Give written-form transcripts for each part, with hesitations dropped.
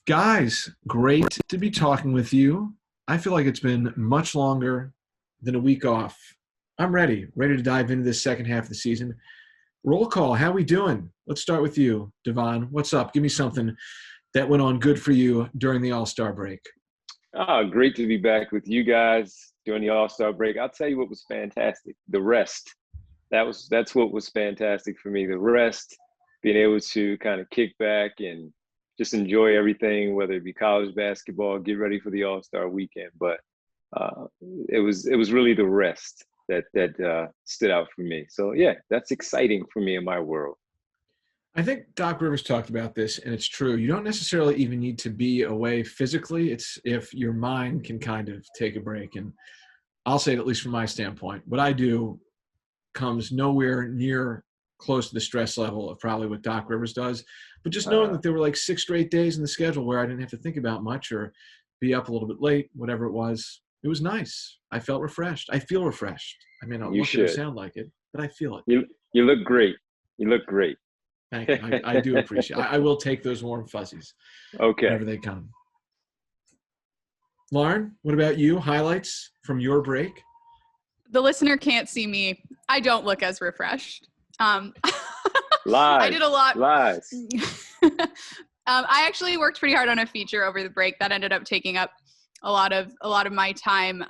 Guys, great to be talking with you. I feel like it's been much longer than a week off. I'm ready to dive into this second half of the season. Roll call, how we doing? Let's start with you, Devon. What's up? Give me something that went on good for you during the All-Star break. Oh, great to be back with you guys during the All-Star break. I'll tell you what was fantastic. The rest. That's what was fantastic for me. The rest, being able to kind of kick back and just enjoy everything, whether it be college basketball, get ready for the All-Star weekend. But it was really the rest that stood out for me. So yeah, that's exciting for me in my world. I think Doc Rivers talked about this, and it's true. You don't necessarily even need to be away physically. It's if your mind can kind of take a break. And I'll say it, at least from my standpoint, what I do comes nowhere near close to the stress level of probably what Doc Rivers does. But just knowing that there were like 6 straight days in the schedule where I didn't have to think about much or be up a little bit late, whatever it was nice. I felt refreshed. I feel refreshed. I may not look or sound like it, but I feel it. You look great. You look great. Thank you. I do appreciate it. I will take those warm fuzzies. Okay. Whenever they come. Lauren, what about you? Highlights from your break? The listener can't see me. I don't look as refreshed. Lies. I did a lot. Lies. I actually worked pretty hard on a feature over the break that ended up taking up a lot of my time.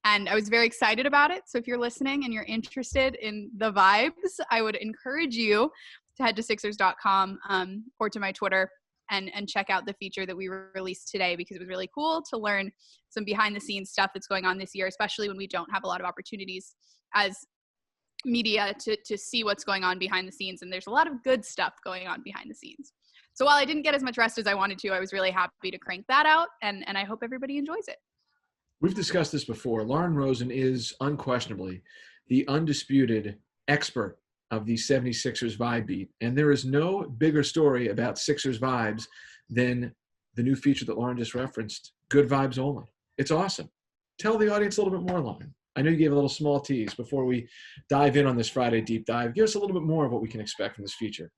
And I was very excited about it. So if you're listening and you're interested in the vibes, I would encourage you to head to Sixers.com or to my Twitter and check out the feature that we released today, because it was really cool to learn some behind the scenes stuff that's going on this year, especially when we don't have a lot of opportunities as media to see what's going on behind the scenes. And there's a lot of good stuff going on behind the scenes. So while I didn't get as much rest as I wanted to, I was really happy to crank that out, and I hope everybody enjoys it. We've discussed this before. Lauren Rosen is unquestionably the undisputed expert of the 76ers vibe beat. And there is no bigger story about Sixers vibes than the new feature that Lauren just referenced, Good Vibes Only. It's awesome. Tell the audience a little bit more, Lauren. I know you gave a little small tease before we dive in on this Friday deep dive. Give us a little bit more of what we can expect from this feature.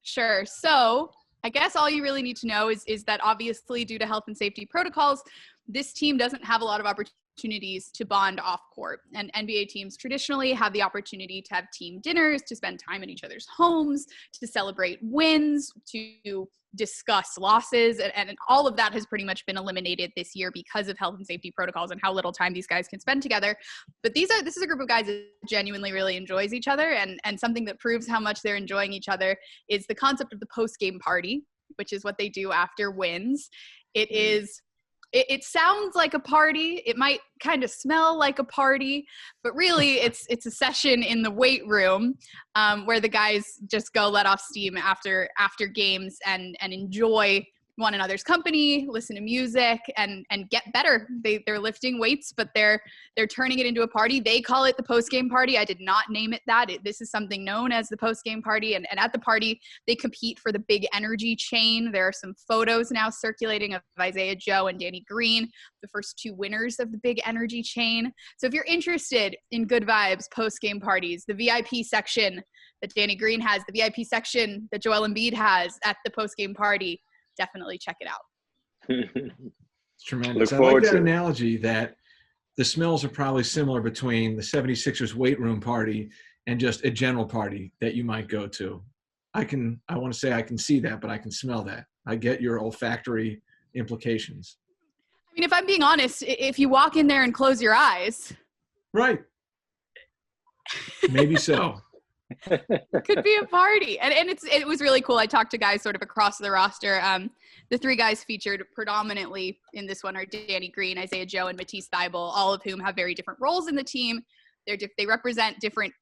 Sure. So I guess all you really need to know is that obviously due to health and safety protocols, this team doesn't have a lot of opportunities to bond off court. And NBA teams traditionally have the opportunity to have team dinners, to spend time in each other's homes, to celebrate wins, to discuss losses. And all of that has pretty much been eliminated this year because of health and safety protocols and how little time these guys can spend together. But this is a group of guys that genuinely really enjoys each other. And something that proves how much they're enjoying each other is the concept of the post-game party, which is what they do after wins. It sounds like a party. It might kind of smell like a party, but really it's a session in the weight room where the guys just go let off steam after games and enjoy one another's company, listen to music, and get better. They're lifting weights, but they're turning it into a party. They call it the post-game party. I did not name it that. This is something known as the post-game party. And at the party, they compete for the big energy chain. There are some photos now circulating of Isaiah Joe and Danny Green, the first 2 winners of the big energy chain. So if you're interested in good vibes, post-game parties, the VIP section that Danny Green has, the VIP section that Joel Embiid has at the post-game party, definitely check it out. It's tremendous. I like that analogy that the smells are probably similar between the 76ers weight room party and just a general party that you might go to. I want to say I can see that, but I can smell that. I get your olfactory implications. I mean, if I'm being honest, if you walk in there and close your eyes. Right. Maybe so. Could be a party. And it was really cool. I talked to guys sort of across the roster. The 3 guys featured predominantly in this one are Danny Green, Isaiah Joe, and Matisse Thybulle, all of whom have very different roles in the team. They represent different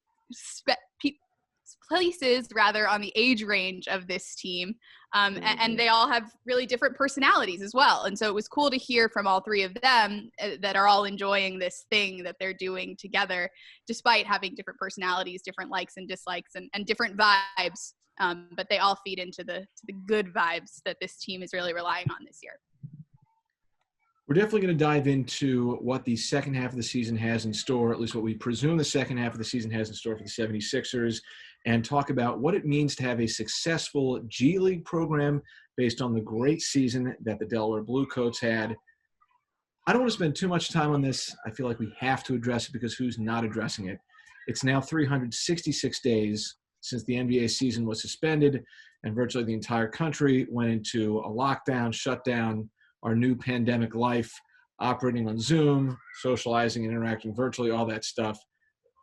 places rather on the age range of this team. And they all have really different personalities as well. And so it was cool to hear from all 3 of them that are all enjoying this thing that they're doing together, despite having different personalities, different likes and dislikes, and different vibes. But they all feed into the good vibes that this team is really relying on this year. We're definitely going to dive into what the second half of the season has in store, at least what we presume the second half of the season has in store for the 76ers, and talk about what it means to have a successful G League program, based on the great season that the Delaware Bluecoats had. I don't want to spend too much time on this. I feel like we have to address it because who's not addressing it? It's now 366 days since the NBA season was suspended and virtually the entire country went into a lockdown, shutdown, our new pandemic life, operating on Zoom, socializing and interacting virtually, all that stuff.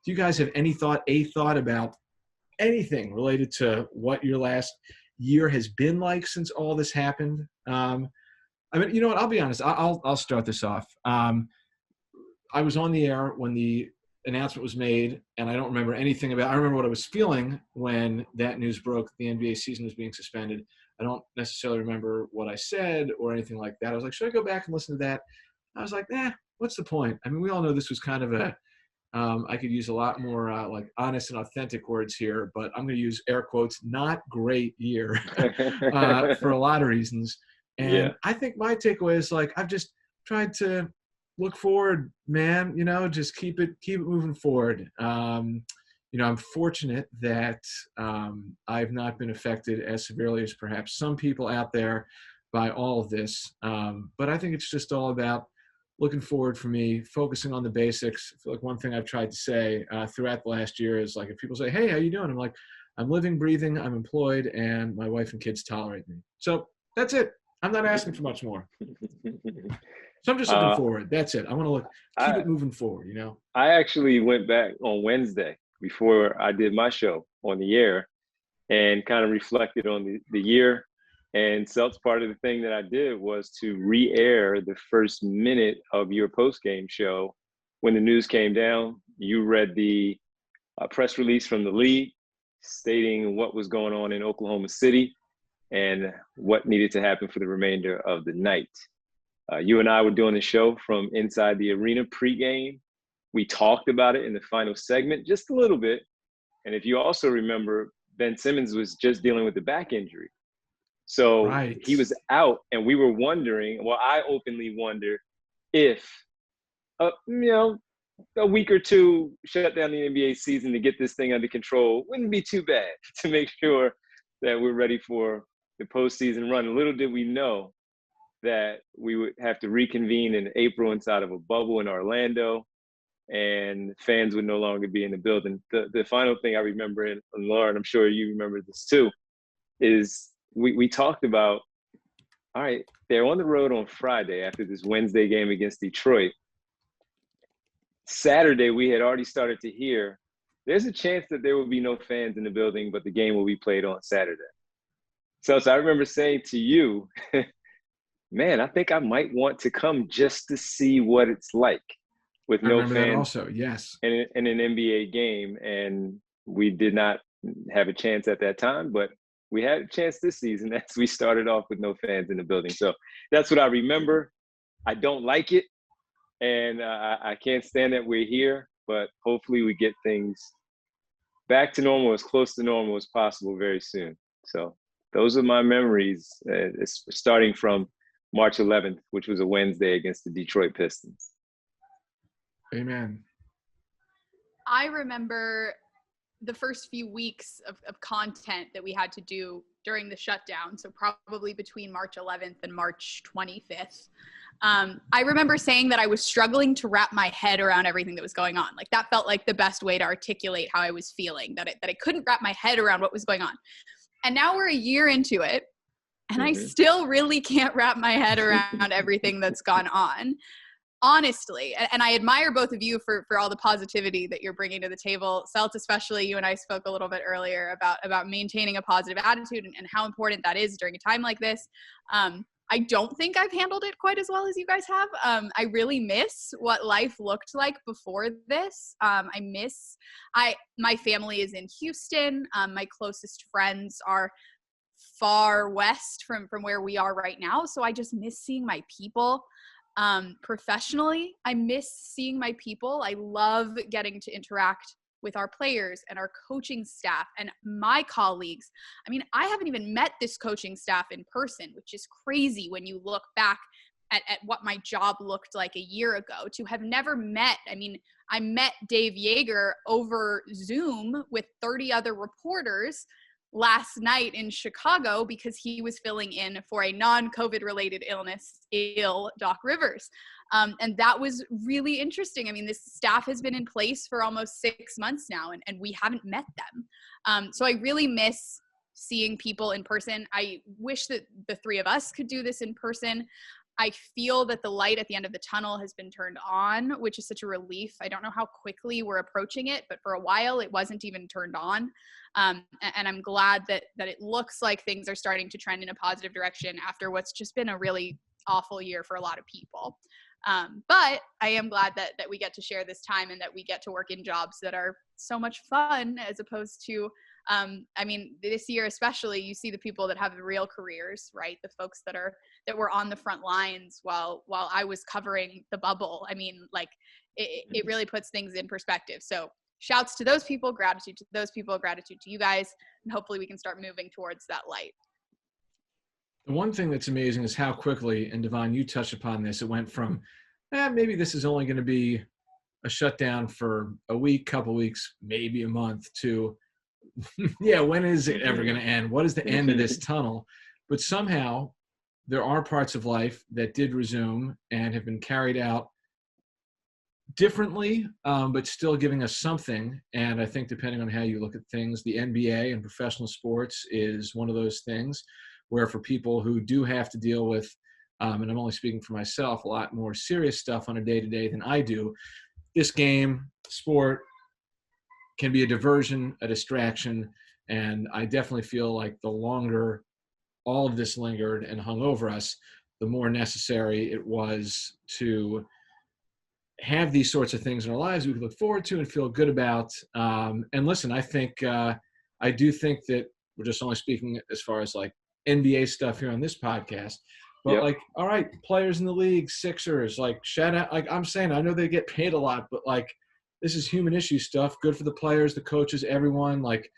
Do you guys have a thought about anything related to what your last year has been like since all this happened? I mean, you know what? I'll be honest. I'll start this off. I was on the air when the announcement was made, and I don't remember anything about. I remember what I was feeling when that news broke. The NBA season was being suspended. I don't necessarily remember what I said or anything like that. I was like, should I go back and listen to that? I was like, what's the point? I mean, we all know this was kind of a. I could use a lot more like honest and authentic words here, but I'm going to use air quotes. Not great year for a lot of reasons. And Yeah. I think my takeaway is like, I've just tried to look forward, man, just keep it moving forward. I'm fortunate that I've not been affected as severely as perhaps some people out there by all of this. But I think it's just all about looking forward for me, focusing on the basics. I feel like one thing I've tried to say throughout the last year is like, if people say, hey, how you doing? I'm like, I'm living, breathing, I'm employed, and my wife and kids tolerate me. So that's it. I'm not asking for much more. So I'm just looking forward. That's it. I want to keep it moving forward, I actually went back on Wednesday before I did my show on the air and kind of reflected on the year. And Seltz, part of the thing that I did was to re-air the first minute of your post-game show. When the news came down, you read the press release from the league stating what was going on in Oklahoma City and what needed to happen for the remainder of the night. You and I were doing the show from inside the arena pregame. We talked about it in the final segment just a little bit. And if you also remember, Ben Simmons was just dealing with the back injury. So Right. He was out, and we were wondering, well, I openly wonder if, a week or two shut down the NBA season to get this thing under control wouldn't be too bad to make sure that we're ready for the postseason run. Little did we know that we would have to reconvene in April inside of a bubble in Orlando, and fans would no longer be in the building. The final thing I remember, and Lauren, I'm sure you remember this too, is we talked about, all right, they're on the road on Friday after this Wednesday game against Detroit. Saturday, we had already started to hear there's a chance that there will be no fans in the building, but the game will be played on Saturday. So I remember saying to you, man, I think I might want to come just to see what it's like with no fans. That also, yes. In an NBA game. And we did not have a chance at that time, but we had a chance this season as we started off with no fans in the building. So that's what I remember. I don't like it. And I can't stand that we're here, but hopefully we get things back to normal, as close to normal as possible very soon. So those are my memories, starting from March 11th, which was a Wednesday against the Detroit Pistons. Amen. I remember the first few weeks of content that we had to do during the shutdown. So probably between March 11th and March 25th. I remember saying that I was struggling to wrap my head around everything that was going on. Like that felt like the best way to articulate how I was feeling, that I couldn't wrap my head around what was going on. And now we're a year into it, and I still really can't wrap my head around everything that's gone on. Honestly, and I admire both of you for all the positivity that you're bringing to the table. Seltz, especially, you and I spoke a little bit earlier about maintaining a positive attitude and how important that is during a time like this. I don't think I've handled it quite as well as you guys have. I really miss what life looked like before this. My family is in Houston. My closest friends are far west from where we are right now. So I just miss seeing my people. Professionally, I miss seeing my people. I love getting to interact with our players and our coaching staff and my colleagues. I mean, I haven't even met this coaching staff in person, which is crazy when you look back at what my job looked like a year ago. To have never met, I mean, I met Dave Yeager over Zoom with 30 other reporters last night in Chicago because he was filling in for a non-COVID related illness, Doc Rivers. And that was really interesting. I mean, this staff has been in place for almost 6 months now, and we haven't met them. So I really miss seeing people in person. I wish that the three of us could do this in person. I feel that the light at the end of the tunnel has been turned on, which is such a relief. I don't know how quickly we're approaching it, but for a while it wasn't even turned on. And I'm glad that it looks like things are starting to trend in a positive direction after what's just been a really awful year for a lot of people. But I am glad that we get to share this time and that we get to work in jobs that are so much fun, as opposed to, I mean, this year especially, you see the people that have real careers, right? The folks that were on the front lines while I was covering the bubble. I mean, like, it really puts things in perspective. So shouts to those people, gratitude to those people, gratitude to you guys, and hopefully we can start moving towards that light. The one thing that's amazing is how quickly, and Devon, you touched upon this, it went from, maybe this is only going to be a shutdown for a week, couple weeks, maybe a month, to, yeah, when is it ever going to end? What is the end of this tunnel? But somehow there are parts of life that did resume and have been carried out differently, but still giving us something. And I think depending on how you look at things, the NBA and professional sports is one of those things where for people who do have to deal with, and I'm only speaking for myself, a lot more serious stuff on a day-to-day than I do, this game, sport, can be a diversion, a distraction, and I definitely feel like the longer all of this lingered and hung over us, the more necessary it was to have these sorts of things in our lives we could look forward to and feel good about. And listen, I think, I do think that we're just only speaking as far as like NBA stuff here on this podcast, but like, all right, players in the league, Sixers, like shout out, like I'm saying, I know they get paid a lot, but like, this is human issue stuff, good for the players, the coaches, everyone. Like,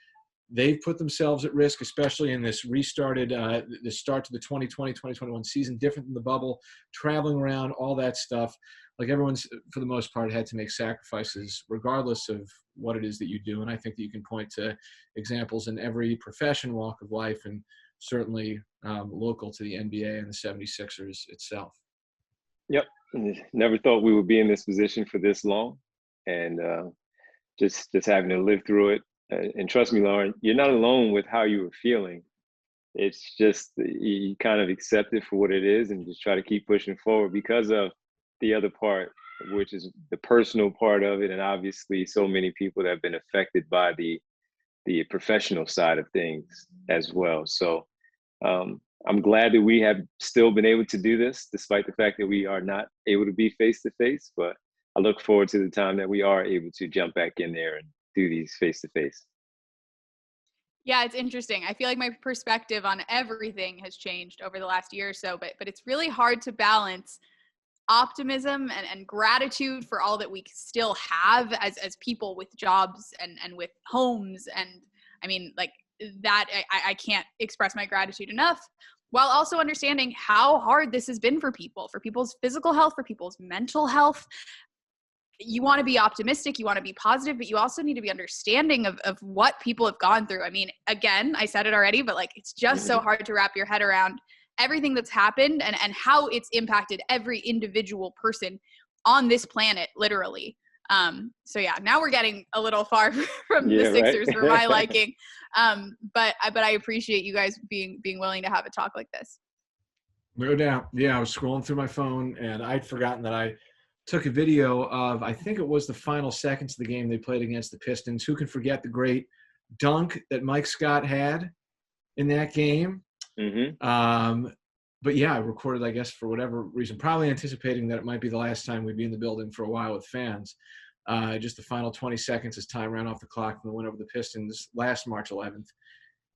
they've put themselves at risk, especially in this restarted, the start to the 2020-2021 season, different than the bubble, traveling around, all that stuff. Like, everyone's, for the most part, had to make sacrifices regardless of what it is that you do. And I think that you can point to examples in every profession, walk of life, and certainly local to the NBA and the 76ers itself. Yep. Never thought we would be in this position for this long. And just having to live through it. And trust me, Lauren, you're not alone with how you were feeling. It's just you kind of accept it for what it is and just try to keep pushing forward because of the other part, which is the personal part of it. And obviously so many people that have been affected by the professional side of things as well. So I'm glad that we have still been able to do this, despite the fact that we are not able to be face-to-face, but I look forward to the time that we are able to jump back in there and do these face-to-face. Yeah, it's interesting. I feel like my perspective on everything has changed over the last year or so, but it's really hard to balance optimism and gratitude for all that we still have as people with jobs and with homes. And I mean, like that, I can't express my gratitude enough, while also understanding how hard this has been for people's physical health, for people's mental health. You want to be optimistic, you want to be positive, but you also need to be understanding of what people have gone through. I mean, again, I said it already, but like, it's just so hard to wrap your head around everything that's happened and how it's impacted every individual person on this planet, literally. So yeah, now we're getting a little far from the Sixers for my liking. But I appreciate you guys being willing to have a talk like this. No doubt. Yeah, I was scrolling through my phone and I'd forgotten that I took a video of, I think it was the final seconds of the game they played against the Pistons. Who can forget the great dunk that Mike Scott had in that game? Mm-hmm. But yeah, I recorded, I guess, for whatever reason, probably anticipating that it might be the last time we'd be in the building for a while with fans. Just the final 20 seconds as time ran off the clock from the win over the Pistons last March 11th.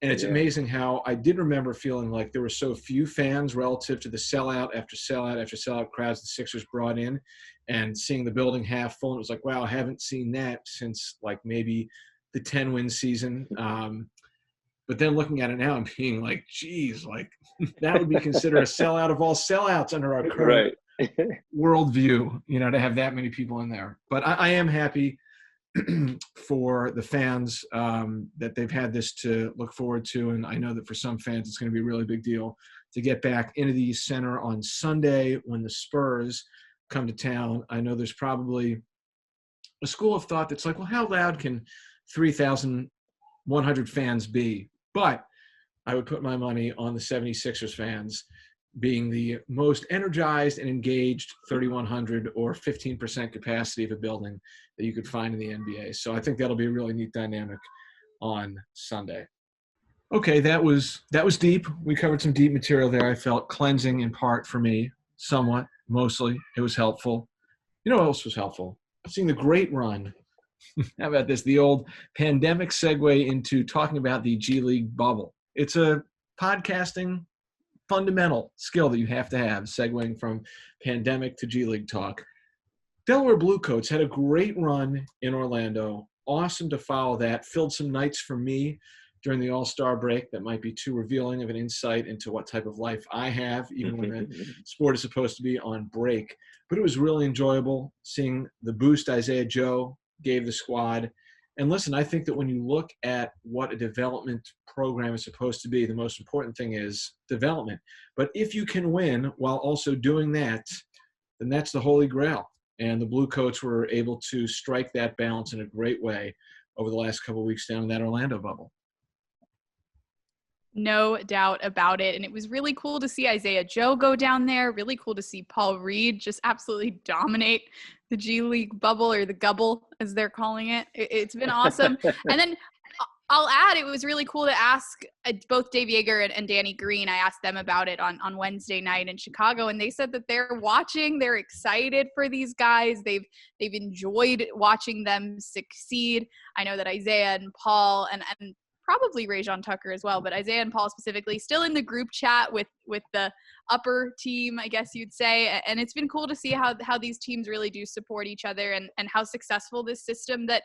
And it's amazing how I did remember feeling like there were so few fans relative to the sellout after sellout after sellout crowds the Sixers brought in, and seeing the building half full. And it was like, wow, I haven't seen that since like maybe the 10-win season. But then looking at it now and being like, geez, like that would be considered a sellout of all sellouts under our current worldview, you know, to have that many people in there. But I am happy for the fans that they've had this to look forward to. And I know that for some fans, it's going to be a really big deal to get back into the center on Sunday when the Spurs come to town. I know there's probably a school of thought that's like, well, how loud can 3,100 fans be? But I would put my money on the 76ers fans being the most energized and engaged 3,100 or 15% capacity of a building that you could find in the NBA. So I think that'll be a really neat dynamic on Sunday. Okay, that was deep. We covered some deep material there. I felt cleansing in part for me, somewhat, mostly. It was helpful. You know what else was helpful? Seeing the great run. How about this? The old pandemic segue into talking about the G League bubble. It's a podcasting fundamental skill that you have to have, segueing from pandemic to G League talk. Delaware Bluecoats had a great run in Orlando. Awesome to follow that. Filled some nights for me during the All-Star break that might be too revealing of an insight into what type of life I have, even when the sport is supposed to be on break. But it was really enjoyable seeing the boost Isaiah Joe gave the squad. And listen, I think that when you look at what a development program is supposed to be, the most important thing is development. But if you can win while also doing that, then that's the holy grail. And the Bluecoats were able to strike that balance in a great way over the last couple of weeks down in that Orlando bubble. No doubt about it. And it was really cool to see Isaiah Joe go down there. Really cool to see Paul Reed just absolutely dominate the G League bubble, or the gubble as they're calling it. It's been awesome. And then I'll add, it was really cool to ask both Dave Yeager and Danny Green. I asked them about it on Wednesday night in Chicago, and they said that they're watching. They're excited for these guys. They've enjoyed watching them succeed. I know that Isaiah and Paul and probably Rajon Tucker as well, but Isaiah and Paul specifically still in the group chat with the upper team, I guess you'd say. And it's been cool to see how these teams really do support each other, and how successful this system that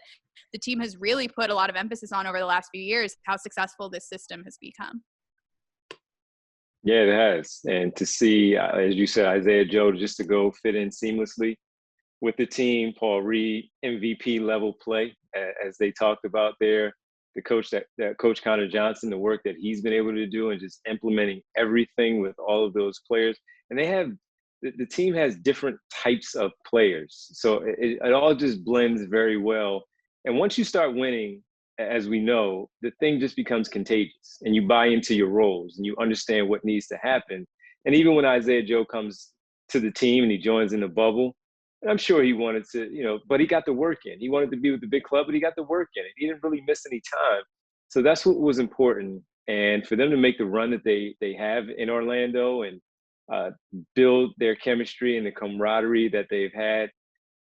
the team has really put a lot of emphasis on over the last few years, how successful this system has become. Yeah, it has. And to see, as you said, Isaiah Joe just to go fit in seamlessly with the team, Paul Reed, MVP level play, as they talked about there. The coach that Coach Connor Johnson, the work that he's been able to do and just implementing everything with all of those players. And they have, the team has different types of players. So it all just blends very well. And once you start winning, as we know, the thing just becomes contagious, and you buy into your roles and you understand what needs to happen. And even when Isaiah Joe comes to the team and he joins in the bubble, I'm sure he wanted to, but he got the work in. He wanted to be with the big club, but he got the work in. He didn't really miss any time. So that's what was important. And for them to make the run that they have in Orlando and build their chemistry and the camaraderie that they've had,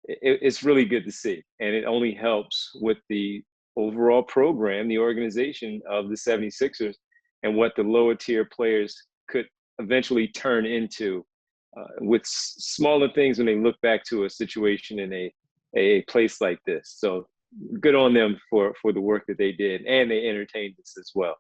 it's really good to see. And it only helps with the overall program, the organization of the 76ers, and what the lower tier players could eventually turn into. With smaller things when they look back to a situation in a place like this. So good on them for the work that they did, and they entertained us as well.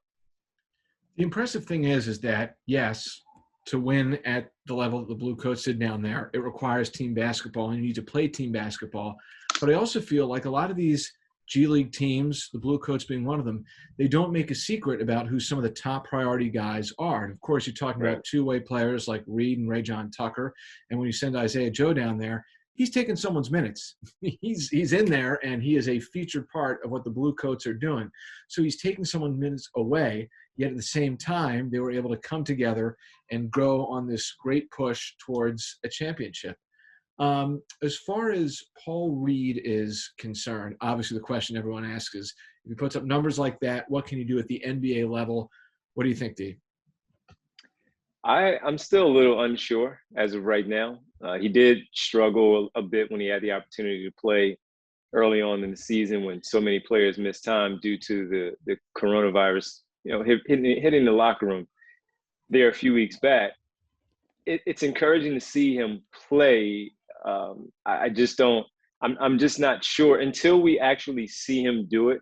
The impressive thing is that, yes, to win at the level that the Bluecoats did down there, it requires team basketball, and you need to play team basketball. But I also feel like a lot of these G League teams, the Bluecoats being one of them, they don't make a secret about who some of the top priority guys are. And of course, you're talking about two-way players like Reed and Rajon Tucker. And when you send Isaiah Joe down there, he's taking someone's minutes. He's in there, and he is a featured part of what the Bluecoats are doing. So he's taking someone's minutes away, yet at the same time, they were able to come together and go on this great push towards a championship. As far as Paul Reed is concerned, obviously the question everyone asks is, if he puts up numbers like that, what can you do at the NBA level? What do you think, D? I'm still a little unsure as of right now. He did struggle a bit when he had the opportunity to play early on in the season when so many players missed time due to the coronavirus, hitting the locker room there a few weeks back. It's encouraging to see him play. I'm just not sure until we actually see him do it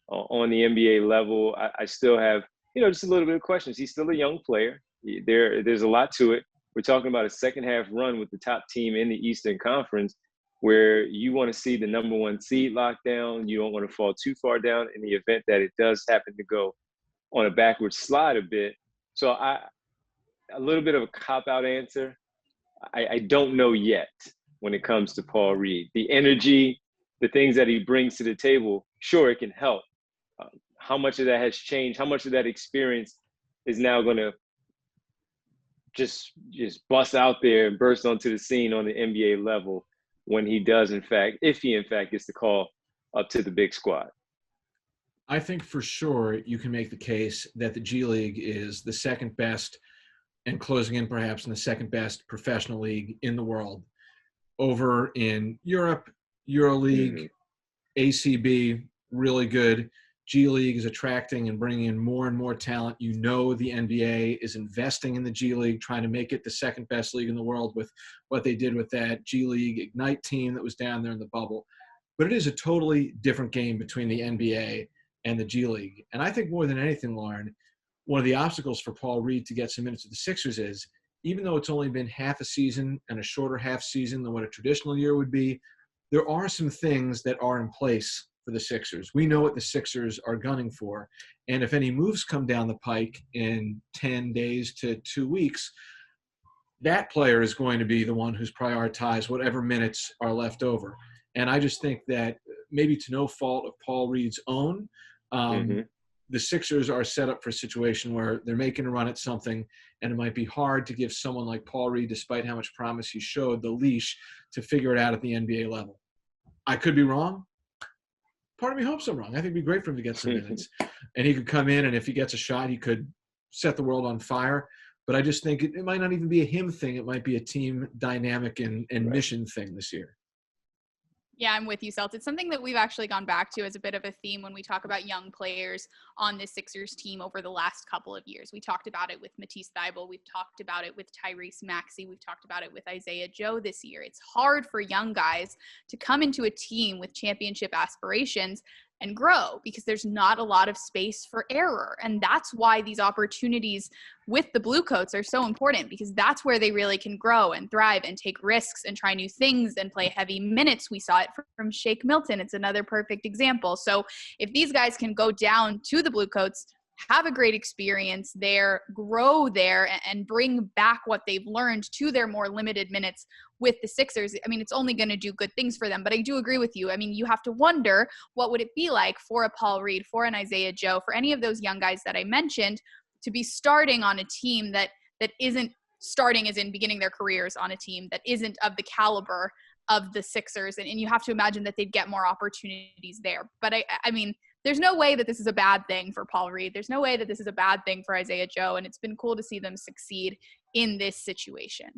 on the NBA level. I still have, just a little bit of questions. He's still a young player. There's a lot to it. We're talking about a second half run with the top team in the Eastern Conference. where you want to see the number one seed locked down. You don't want to fall too far down in the event that it does happen to go on a backward slide a bit. So a little bit of a cop-out answer. I don't know yet when it comes to Paul Reed. The energy, the things that he brings to the table, sure, it can help. How much of that has changed? How much of that experience is now going to just bust out there and burst onto the scene on the NBA level when he does, in fact, if he in fact gets the call up to the big squad? I think for sure you can make the case that the G League is the second best, and closing in perhaps in the second best professional league in the world. Over in Europe, EuroLeague, ACB, really good. G League is attracting and bringing in more and more talent. You know, the NBA is investing in the G League, trying to make it the second best league in the world with what they did with that G League Ignite team that was down there in the bubble. But it is a totally different game between the NBA and the G League. And I think more than anything, Lauren, one of the obstacles for Paul Reed to get some minutes with the Sixers is, even though it's only been half a season and a shorter half season than what a traditional year would be, there are some things that are in place for the Sixers. We know what the Sixers are gunning for. And if any moves come down the pike in 10 days to 2 weeks, that player is going to be the one who's prioritized whatever minutes are left over. And I just think that maybe to no fault of Paul Reed's own, the Sixers are set up for a situation where they're making a run at something, and it might be hard to give someone like Paul Reed, despite how much promise he showed, the leash to figure it out at the NBA level. I could be wrong. Part of me hopes I'm wrong. I think it'd be great for him to get some minutes. And he could come in, and if he gets a shot, he could set the world on fire. But I just think it might not even be a him thing. It might be a team dynamic and mission thing this year. Yeah, I'm with you, Seltz. It's something that we've actually gone back to as a bit of a theme when we talk about young players on the Sixers team over the last couple of years. We talked about it with Matisse Thybulle. We've talked about it with Tyrese Maxey. We've talked about it with Isaiah Joe this year. It's hard for young guys to come into a team with championship aspirations and grow because there's not a lot of space for error. And that's why these opportunities with the Bluecoats are so important, because that's where they really can grow and thrive and take risks and try new things and play heavy minutes. We saw it from Shake Milton. It's another perfect example. So if these guys can go down to the Bluecoats, have a great experience there, grow there, and bring back what they've learned to their more limited minutes with the Sixers, I mean, it's only going to do good things for them. But I do agree with you. I mean, you have to wonder, what would it be like for a Paul Reed, for an Isaiah Joe, for any of those young guys that I mentioned, to be starting on a team that isn't starting as in beginning their careers on a team that isn't of the caliber of the Sixers. And you have to imagine that they'd get more opportunities there. But I mean, there's no way that this is a bad thing for Paul Reed. There's no way that this is a bad thing for Isaiah Joe. And it's been cool to see them succeed in this situation.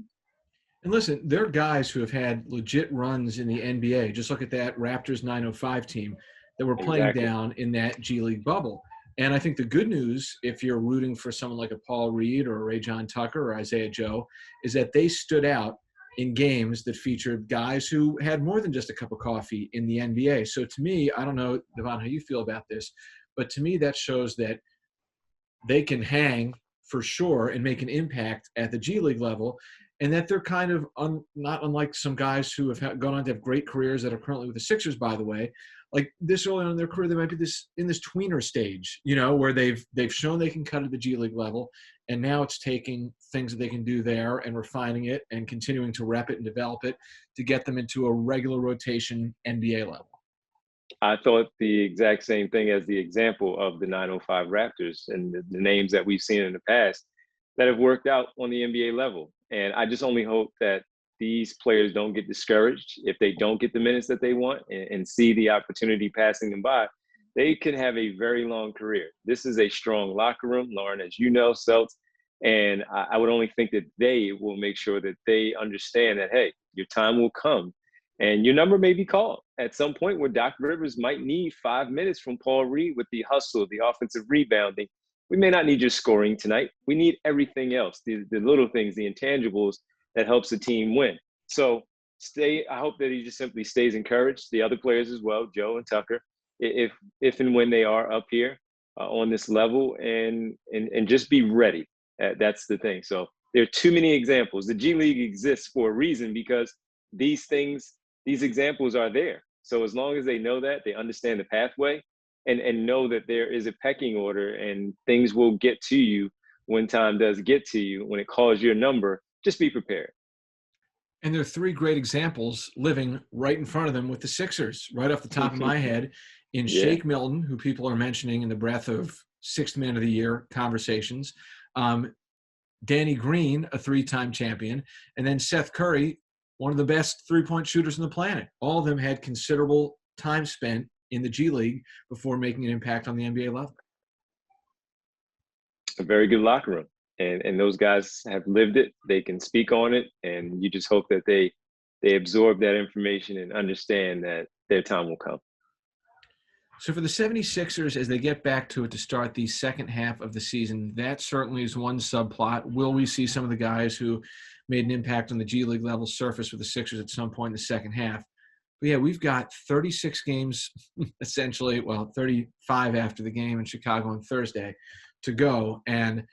And listen, there are guys who have had legit runs in the NBA. Just look at that Raptors 905 team that were playing down in that G League bubble. And I think the good news, if you're rooting for someone like a Paul Reed or a Ray John Tucker or Isaiah Joe, is that they stood out in games that featured guys who had more than just a cup of coffee in the NBA. So to me, I don't know, Devon, how you feel about this, but to me that shows that they can hang for sure and make an impact at the G League level, and that they're kind of not unlike some guys who have gone on to have great careers that are currently with the Sixers, by the way. Like this early on in their career, they might be in this tweener stage, you know, where they've shown they can cut at the G League level, and now it's taking things that they can do there and refining it and continuing to rep it and develop it to get them into a regular rotation NBA level. I thought the exact same thing as the example of the 905 Raptors and the names that we've seen in the past that have worked out on the NBA level. And I just only hope that these players don't get discouraged if they don't get the minutes that they want and see the opportunity passing them by. They could have a very long career. This is a strong locker room, Lauren, as you know, Seltz. And I would only think that they will make sure that they understand that, hey, your time will come and your number may be called at some point where Doc Rivers might need 5 minutes from Paul Reed with the hustle, the offensive rebounding. We may not need your scoring tonight. We need everything else, the little things, the intangibles that helps the team win. So I hope that he just simply stays encouraged, the other players as well, Joe and Tucker, if and when they are up here on this level, and just be ready. That's the thing. So there are too many examples. The G League exists for a reason, because these things these examples are there. So as long as they know that, they understand the pathway, and know that there is a pecking order and things will get to you when time does get to you. When it calls your number, just be prepared. And there are three great examples living right in front of them with the Sixers, right off the top of my head, in Yeah. Shake Milton, who people are mentioning in the breadth of Sixth Man of the Year conversations, Danny Green, a three-time champion, and then Seth Curry, one of the best three-point shooters on the planet. All of them had considerable time spent in the G League before making an impact on the NBA level. A very good locker room. And those guys have lived it. They can speak on it. And you just hope that they absorb that information and understand that their time will come. So for the 76ers, as they get back to it to start the second half of the season, that certainly is one subplot. Will we see some of the guys who made an impact on the G League level surface with the Sixers at some point in the second half? But yeah, we've got 36 games, essentially, 35 after the game in Chicago on Thursday to go. And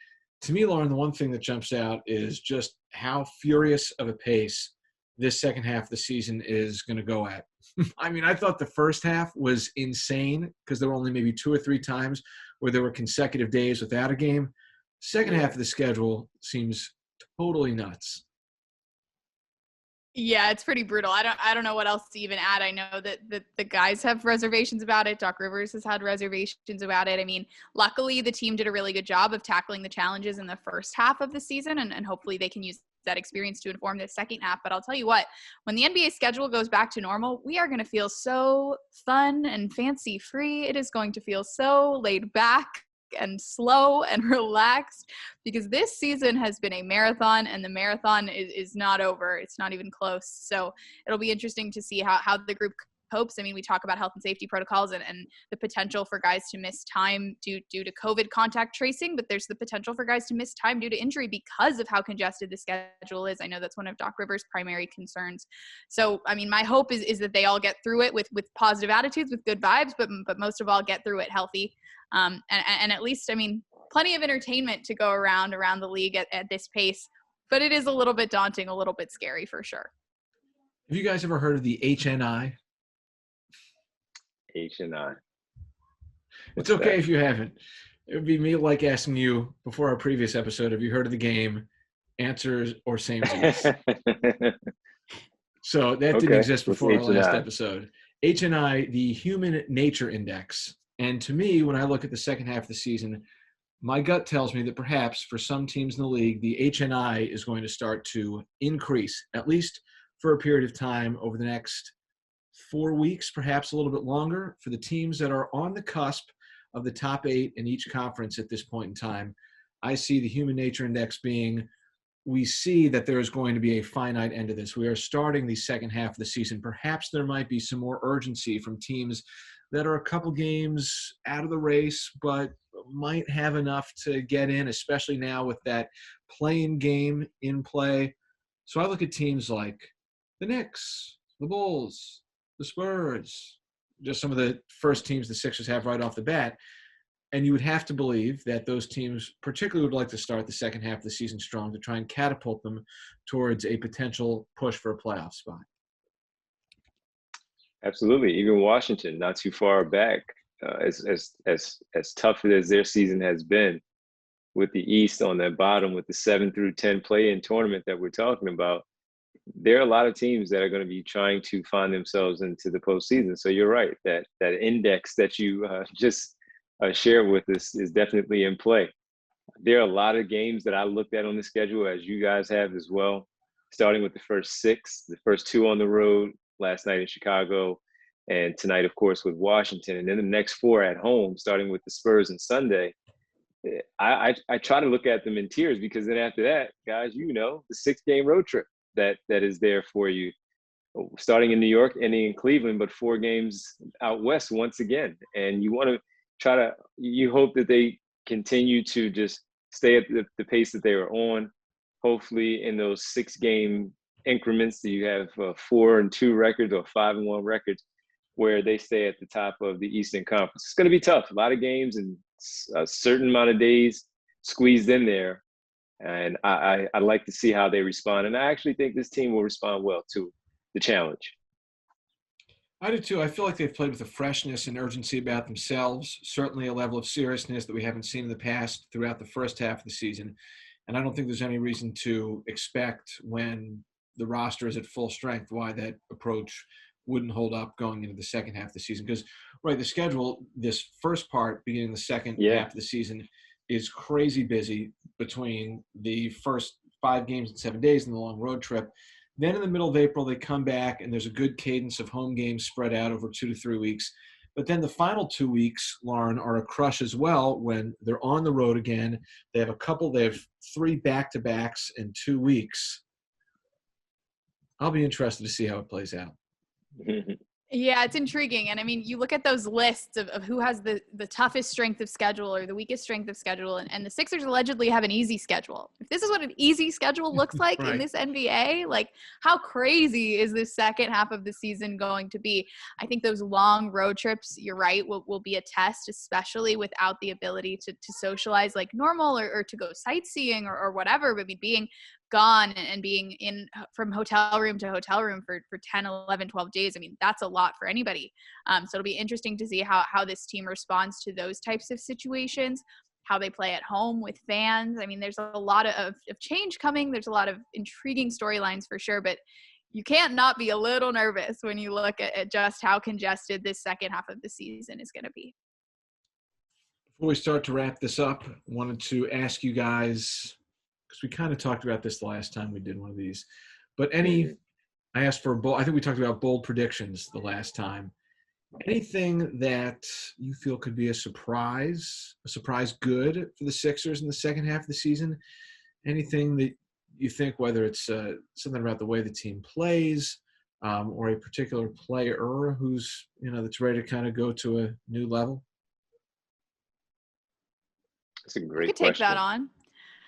to me, Lauren, the one thing that jumps out is just how furious of a pace this second half of the season is going to go at. I mean, I thought the first half was insane because there were only maybe 2 or 3 times where there were consecutive days without a game. Second half of the schedule seems totally nuts. Yeah, it's pretty brutal. I don't know what else to even add. I know that the guys have reservations about it. Doc Rivers has had reservations about it. I mean, luckily the team did a really good job of tackling the challenges in the first half of the season, and hopefully they can use that experience to inform the second half. But I'll tell you what, when the NBA schedule goes back to normal, we are going to feel so fun and fancy free. It is going to feel so laid back and slow and relaxed, because this season has been a marathon, and the marathon is not over. It's not even close. So it'll be interesting to see how the group copes. I mean, we talk about health and safety protocols and the potential for guys to miss time due to COVID contact tracing, but there's the potential for guys to miss time due to injury because of how congested the schedule is. I know that's one of Doc Rivers' primary concerns. So, I mean, my hope is that they all get through it with positive attitudes, with good vibes, but most of all get through it healthy. And at least, I mean, plenty of entertainment to go around the league at this pace, but it is a little bit daunting, a little bit scary for sure. Have you guys ever heard of the HNI? HNI. It's okay if you haven't. It would be me like asking you before our previous episode, have you heard of the game? Answers or samesies. So that didn't exist before our last episode. HNI, the Human Nature Index. And to me, when I look at the second half of the season, my gut tells me that perhaps for some teams in the league, the HNI is going to start to increase, at least for a period of time over the next 4 weeks, perhaps a little bit longer. For the teams that are on the cusp of the top 8 in each conference at this point in time, I see the Human Nature Index being, we see that there is going to be a finite end to this. We are starting the second half of the season. Perhaps there might be some more urgency from teams that are a couple games out of the race, but might have enough to get in, especially now with that play-in game in play. So I look at teams like the Knicks, the Bulls, the Spurs, just some of the first teams the Sixers have right off the bat. And you would have to believe that those teams particularly would like to start the second half of the season strong to try and catapult them towards a potential push for a playoff spot. Absolutely. Even Washington, not too far back, as tough as their season has been, with the East on the bottom, with the 7 through 10 play-in tournament that we're talking about, there are a lot of teams that are going to be trying to find themselves into the postseason. So you're right, that index that you just shared with us is definitely in play. There are a lot of games that I looked at on the schedule, as you guys have as well, starting with the first 6, the first 2 on the road, last night in Chicago, and tonight, of course, with Washington, and then the next 4 at home, starting with the Spurs on Sunday. I try to look at them in tiers, because then after that, guys, the 6-game road trip that is there for you, starting in New York, ending in Cleveland, but 4 games out west once again. And you want to you hope that they continue to just stay at the pace that they were on. Hopefully in those 6-game increments that you have 4-2 records or 5-1 records, where they stay at the top of the Eastern Conference. It's going to be tough. A lot of games and a certain amount of days squeezed in there. And I'd like to see how they respond. And I actually think this team will respond well to the challenge. I do too. I feel like they've played with a freshness and urgency about themselves, certainly a level of seriousness that we haven't seen in the past throughout the first half of the season. And I don't think there's any reason to expect when the roster is at full strength why that approach wouldn't hold up going into the second half of the season. Because, right, the schedule, this first part, beginning the second half of the season, is crazy busy between the first 5 games in 7 days and the long road trip. Then in the middle of April, they come back, and there's a good cadence of home games spread out over 2 to 3 weeks. But then the final 2 weeks, Lauren, are a crush as well when they're on the road again. They have 3 back-to-backs in 2 weeks. I'll be interested to see how it plays out. Yeah, it's intriguing. And I mean, you look at those lists of who has the toughest strength of schedule or the weakest strength of schedule, and the Sixers allegedly have an easy schedule. If this is what an easy schedule looks like right. in this NBA, like how crazy is this second half of the season going to be? I think those long road trips, you're right, will be a test, especially without the ability to socialize like normal or to go sightseeing or whatever, but being gone and being in from hotel room to hotel room for 10, 11, 12 days. I mean, that's a lot for anybody. So it'll be interesting to see how this team responds to those types of situations, how they play at home with fans. I mean, there's a lot of change coming. There's a lot of intriguing storylines for sure, but you can't not be a little nervous when you look at just how congested this second half of the season is going to be. Before we start to wrap this up, I wanted to ask you guys, because we kind of talked about this the last time we did one of these, but I asked for I think we talked about bold predictions the last time. Anything that you feel could be a surprise good for the Sixers in the second half of the season? Anything that you think, whether it's something about the way the team plays or a particular player who's, that's ready to kind of go to a new level? That's a great question. I could take that on.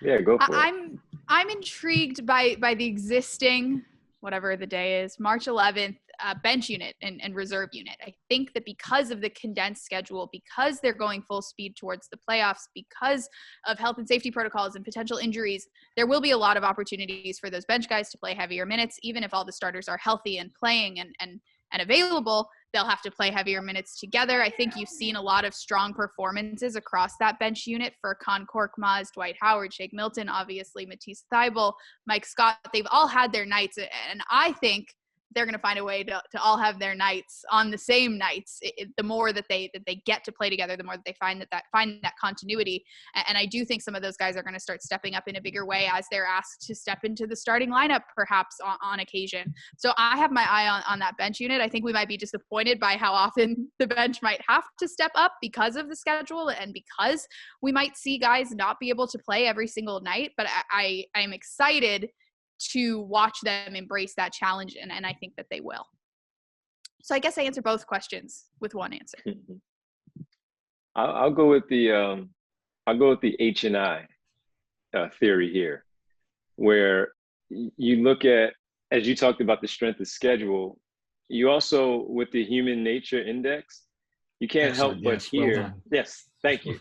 Yeah, go for it. I'm intrigued by the existing, whatever the day is, March 11th, bench unit and reserve unit. I think that because of the condensed schedule, because they're going full speed towards the playoffs, because of health and safety protocols and potential injuries, there will be a lot of opportunities for those bench guys to play heavier minutes. Even if all the starters are healthy and playing and available, they'll have to play heavier minutes together. I think you've seen a lot of strong performances across that bench unit for Con Korkmaz, Dwight Howard, Shake Milton, obviously Matisse Thybulle, Mike Scott. They've all had their nights, and I think they're going to find a way to all have their nights on the same nights. The more that they get to play together, the more that they find that continuity. And I do think some of those guys are going to start stepping up in a bigger way as they're asked to step into the starting lineup, perhaps on occasion. So I have my eye on that bench unit. I think we might be disappointed by how often the bench might have to step up because of the schedule and because we might see guys not be able to play every single night. But I'm excited to watch them embrace that challenge, and I think that they will. So I guess I answer both questions with one answer. I'll go with the H&I theory here, where you look at, as you talked about the strength of schedule, you also, with the human nature index, you can't help but hear. Well, yes, thank you.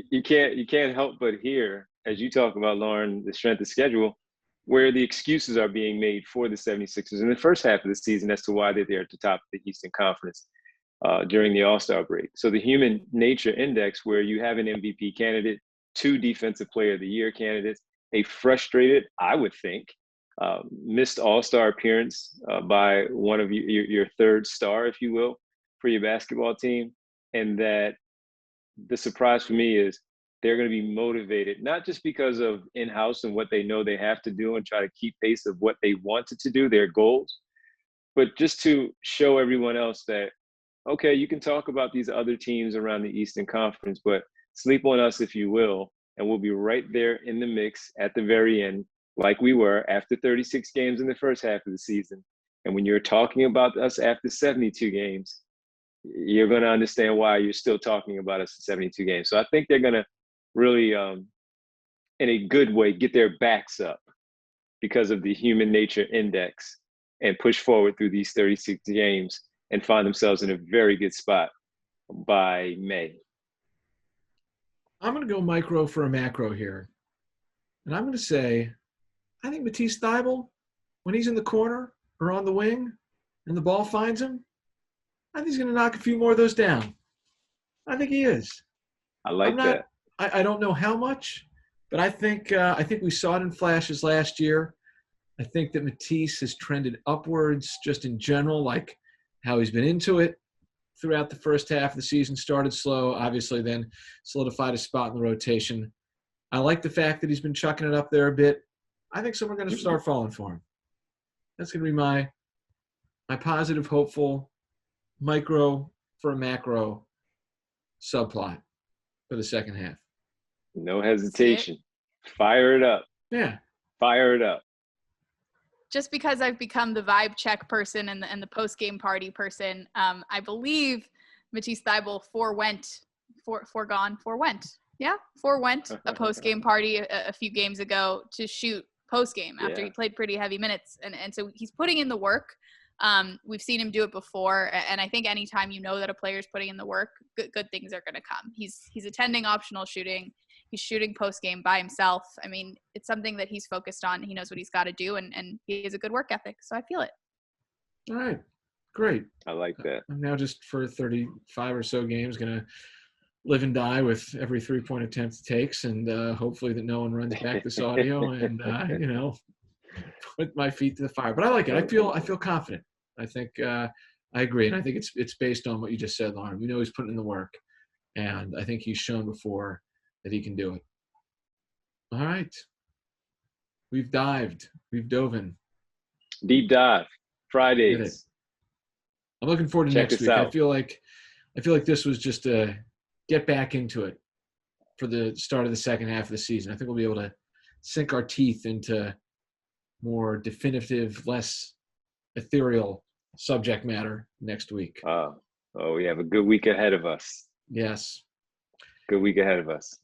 You can't help but hear, as you talk about, Lauren, the strength of schedule, where the excuses are being made for the 76ers in the first half of the season as to why they're at the top of the Eastern Conference during the All-Star break. So the human nature index, where you have an MVP candidate, 2 Defensive Player of the Year candidates, a frustrated, I would think, missed All-Star appearance by one of your third star, if you will, for your basketball team. And that the surprise for me is they're going to be motivated, not just because of in-house and what they know they have to do and try to keep pace of what they wanted to do, their goals, but just to show everyone else that, okay, you can talk about these other teams around the Eastern Conference, but sleep on us if you will, and we'll be right there in the mix at the very end, like we were after 36 games in the first half of the season. And when you're talking about us after 72 games, you're going to understand why you're still talking about us in 72 games. So I think they're going to really, in a good way, get their backs up because of the human nature index and push forward through these 36 games and find themselves in a very good spot by May. I'm going to go micro for a macro here. And I'm going to say, I think Matisse Thybulle, when he's in the corner or on the wing and the ball finds him, I think he's going to knock a few more of those down. I think he is. I like that. I don't know how much, but I think we saw it in flashes last year. I think that Matisse has trended upwards just in general, like how he's been into it throughout the first half of the season. Started slow, obviously, then solidified a spot in the rotation. I like the fact that he's been chucking it up there a bit. I think some are going to start falling for him. That's going to be my positive, hopeful, micro for a macro subplot for the second half. No hesitation. Fire it up. Yeah. Fire it up. Just because I've become the vibe check person and the post-game party person, I believe Matisse Thybulle forewent a post-game party a few games ago to shoot post-game after he played pretty heavy minutes. And so he's putting in the work. We've seen him do it before. And I think anytime you know that a player's putting in the work, good things are going to come. He's attending optional shooting. He's shooting post-game by himself. I mean, it's something that he's focused on. He knows what he's got to do, and he has a good work ethic. So I feel it. All right. Great. I like that. I'm now just for 35 or so games going to live and die with every 3-point attempt it takes, and hopefully that no one runs back this audio and, put my feet to the fire. But I like it. I feel confident. I think I agree. And I think it's based on what you just said, Lauren. We know he's putting in the work, and I think he's shown before that he can do it. All right. We've dived. We've dove in. Deep dive. Fridays. I'm looking forward to next week. I feel like this was just a get back into it for the start of the second half of the season. I think we'll be able to sink our teeth into more definitive, less ethereal subject matter next week. We have a good week ahead of us. Yes. Good week ahead of us.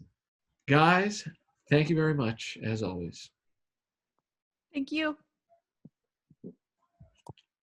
Guys, thank you very much, as always. Thank you.